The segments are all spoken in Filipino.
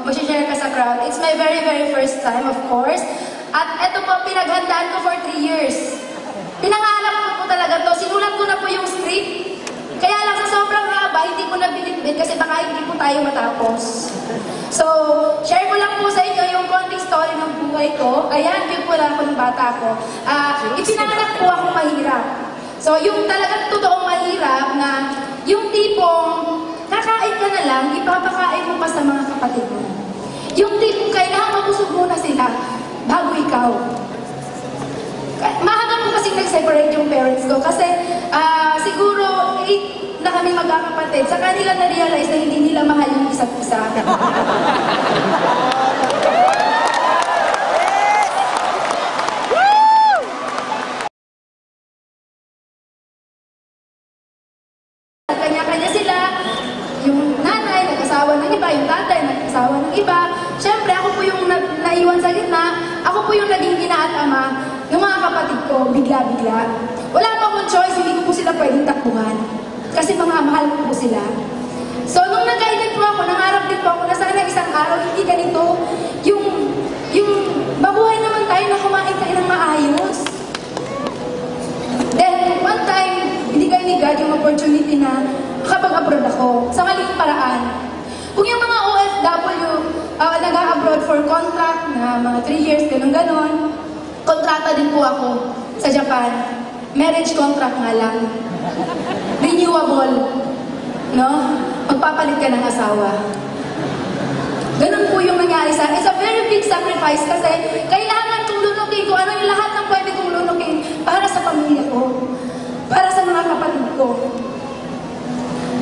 mag-share ka sa crowd. It's my very, very first time, of course. At ito po, pinaghandaan ko for 3 years. Pinangarap ko po talaga to. Sinulat ko na po yung script. Kaya lang sa sobrang haba, hindi ko na binitbit kasi baka hindi po tayo matapos. So, share ko lang po sa inyo yung konting story ng buhay ko. Ayan, cute po lang ako ng bata ko. Ipinanganak po ako mahirap. So, yung talagang totoong mahirap na yung tipong kakain ka na lang, ipapakain mo pa sa mga kapatid mo. Yung tipong kailangan mabusog muna sila bago ikaw. Mahaba po kasi nag-separate yung parents ko kasi siguro 8 na kami magkakapatid. Sa kanila na-realize na hindi nila mahal yung isa't isa. Kanya-kanya sila. Yung nanay, nag-asawa ng iba. Yung tatay, nag-asawa ng iba. Siyempre, ako po yung naiwan sa gitna. Ako po yung naging ina at ama. Yung mga kapatid ko, bigla-bigla. Wala pa akong choice, hindi ko po sila pwedeng takbuhan. Kasi mga mahal ko po sila. So, nung nag-edit po ako, nangarap din po ako na sana isang araw, hindi ganito. Yung mabuhay naman tayo na kumain tayo ng maayos. Then, one time, binigay ni God yung opportunity na makapag-abroad ako sa maling paraan. Kung yung mga OFW nag-abroad for contract na mga 3 years, ganun-ganon, kontrata din po ako sa Japan. Marriage contract nga lang. Renewable. No? Magpapalit ka ng asawa. Ganun po yung nangyari sa akin. It's a very big sacrifice kasi kailangan kong lunukin ko ano yung lahat ng pwede kong lunukin para sa pamilya ko. Para sa mga kapatid ko.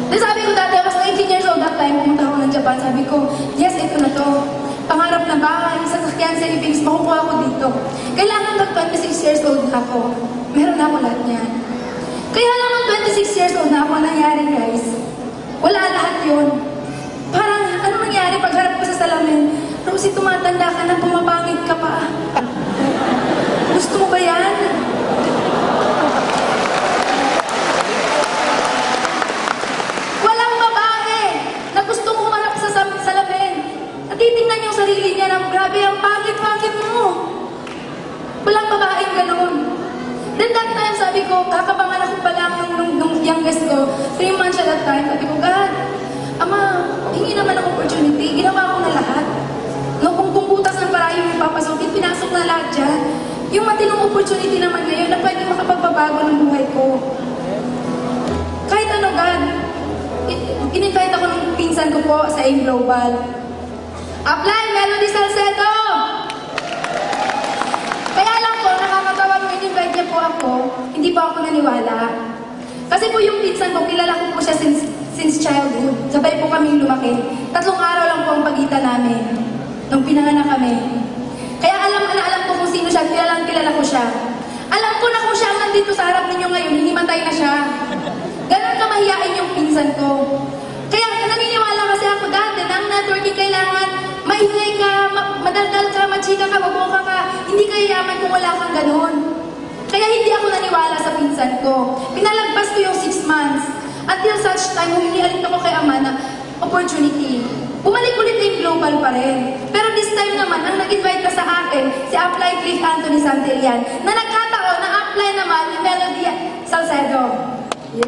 Then sabi ko dati, I was 18 years old that time, pumunta ako ng Japan. Sabi ko, yes, ito na to. Pangarap na bahay, sasakyan, savings, makukuha ako dito. Kailangan mag 26 years old na ako. Meron na ako lahat niyan. Kaya lang ang 26 years old na ako, nangyari guys. Wala lahat yun. Parang, ano nangyari pagharap ko sa salamin? Rosie, tumatanda ka na, pumapangit ka pa. Gusto mo ba yan? Walang babae na gustong humarap sa salamin. Natitingnan yung sarili niya na, grabe, ang pangit-pangit mo. Walang babaeng ganun. Then that time, sabi ko, kakapanganak ko pa lang nung youngest ko, 3 months siya that time. Sabi ko, God, Ama, hingi naman ang opportunity. Ginawa ko na lahat. No, kung butas ng parayo yung papasukin, pinasok na lahat dyan. Yung matinong opportunity naman ngayon na pwede makapagbabago ng buhay ko. Kahit ano, God, in-invite ako ng pinsan ko po sa AIM Global. Apply, Melody Salcedo! Kaya lang po, nakakatawa nung in-invite niya po ako, hindi pa ako naniwala. Kasi po yung pinsan ko, kilala ko po siya since childhood. Sabay po kami lumaki. 3 araw lang po ang pagitan namin nung pinanganak kami. Kaya alam ko kung sino siya, kilala ko siya. Alam ko na kung siya ang nandito sa harap ninyo ngayon, hinimatay na siya. Ganon ka mahiyain yung pinsan ko. Kaya naniniwala kasi ako dati na ang networking kailangan maingay ka, madaldal ka, machika ka, maboka ka. Hindi ka yaman kung wala kang ganon. Kaya hindi ako naniwala sa pinsan ko. Pinalagpas ko yung 6 months. Until such time, humingi ulit ako kay Ama na opportunity. Bumalik ulit yung global pa rin. Pero this time naman, ang nag-invite na sa akin, si Apply Cliff Anthony Santillan, na nagkataon na apply naman ni Melody Salcedo.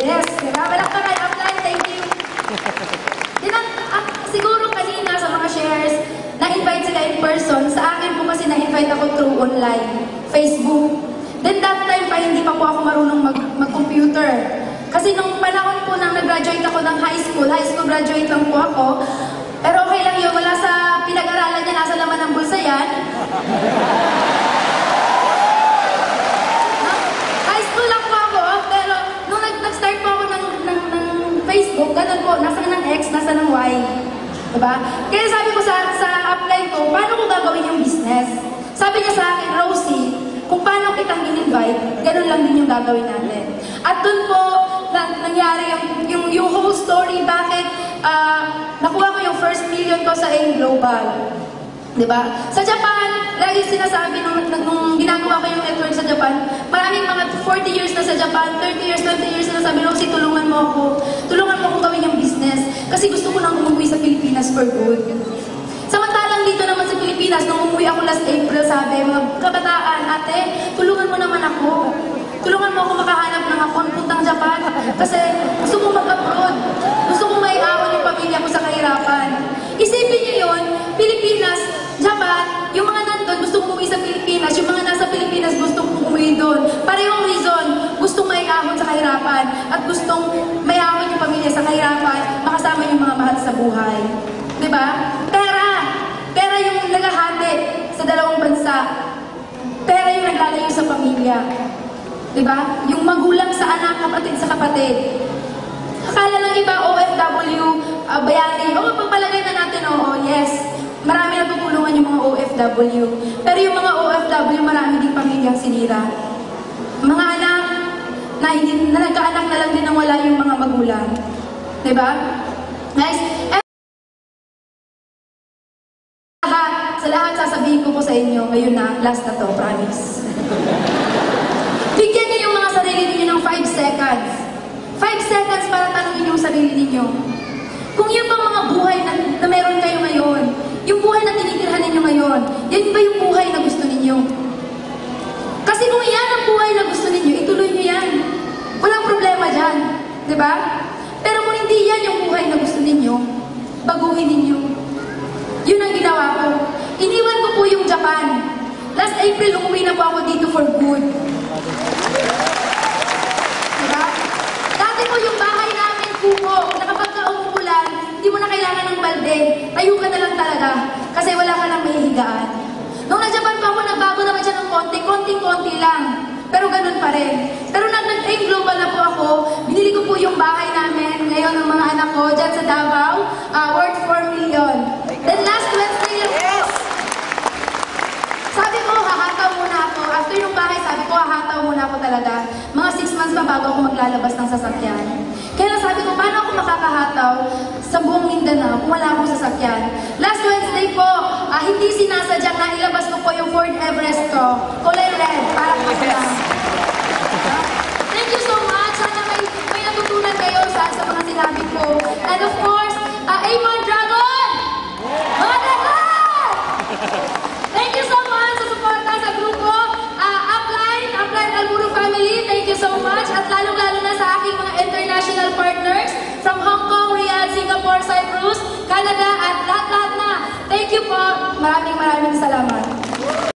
Yes, diba? Walang ka kay Apply, thank you. Siguro kanina sa mga shares, na-invite sila in person. Sa akin po kasi na-invite ako through online, Facebook. Then that time pa, hindi pa po ako marunong mag-computer. Kasi nung panahon po nang nag-graduate ako ng high school graduate lang po ako. Pero okay lang yun, wala sa pinag-aralan niya, nasa laman ng bulsa yan. High school lang po ako, pero nung nag-start po ako ng Facebook, ganun po, nasa ng X, nasa ng Y. Diba? Kaya sabi ko sa apply ko, paano ko gagawin yung business? Sabi niya sa akin, Rosie, kung paano kitang in-invite, ganun lang din yung gagawin natin. At dun po, nangyari yung whole story, bakit nakuha ko yung first million ko sa AIM Global. Diba? Sa Japan, lagi sinasabi nung ginagawa ko yung network sa Japan, maraming mga 40 years na sa Japan, 30 years, 20 years na sabi, Rosie, tulungan mo ako. Tulungan mo akong gawin yung business. Kasi gusto ko nang umuwi sa Pilipinas for good. Pilipinas. Nung umuwi ako last April, sabi, mga kabataan, ate, tulungan mo naman ako. Tulungan mo ako makahanap ng akong puntang Japan. Kasi gusto ko mag-abroad. Gusto ko maiahon yung pamilya ko sa kahirapan. Isipin niyo yun, Pilipinas, Japan, yung mga nandun gusto umuwi sa Pilipinas, yung mga nasa Pilipinas gusto umuwi doon. Parehong reason, gustong maiahon sa kahirapan at gustong maiahon yung pamilya sa kahirapan, makasama yung mga mahal sa buhay. Diba? Pera yung naghahati sa dalawang bansa. Pera yung naglalayo sa pamilya. Diba? Yung magulang sa anak, kapatid sa kapatid. Akala ng iba, OFW, bayani. Oo, pagpalagay na natin, oo, yes. Marami natutulungan yung mga OFW. Pero yung mga OFW, marami ding pamilyang sinira. Mga anak na nagkaanak na lang din nang wala yung mga magulang. Diba? Guys, sa lahat sasabihin ko sa inyo, ngayon na, last na to, promise. Bigyan niyo yung mga sarili ninyo ng 5 seconds. 5 seconds para tanungin yung sarili ninyo. Kung yun bang mga buhay na meron kayo ngayon, yung buhay na tinitirhan ninyo ngayon, yan ba yung buhay na gusto ninyo? Kasi kung yan ang buhay na gusto ninyo, ituloy nyo yan. Walang problema dyan. Diba? Pero kung hindi yan yung buhay na gusto ninyo, baguhin ninyo. Yun ang ginawa ko. Iniwan ko po yung Japan. Last April, umuwi na po ako dito for good. Diba? Dati po yung bahay namin, kuko, na kapag umuulan, hindi mo na kailangan ng balde. Tayo ka na lang talaga. Kasi wala ka nang mahihigaan. Nung nag-Japan pa ako, nagbago naman siya ng konting-konti lang. Pero ganun pa rin. Pero nag-dream global na po ako. Binili ko po yung bahay namin ngayon ng mga anak ko dyan sa Davao. Worth 4 million. Then last Wednesday lang po. Sabi ko, hahataw muna ako. After yung bahay, sabi ko, hahataw muna ako talaga. Mga 6 months pa bago ako maglalabas ng sasakyan. Kaya sabi ko, paano ako makakahataw sa buong Mindanao kung wala akong sasakyan? Last Wednesday po, hindi sinasadyang na ilabas ko po yung Ford Everest ko. Kulay red, para lang. Thank you so much. Sana may natutunan kayo sa mga sinabi ko. And of course, Avon Dragon! Mga Dragon! Thank you so much sa suporta sa grupo. Upline Alburo family, thank you so much. At lalong-lalo na sa aking mga international partners from Hong Kong, Riyadh, Singapore, Cyprus, Canada, at lahat-lahat na. Thank you po. Maraming salamat.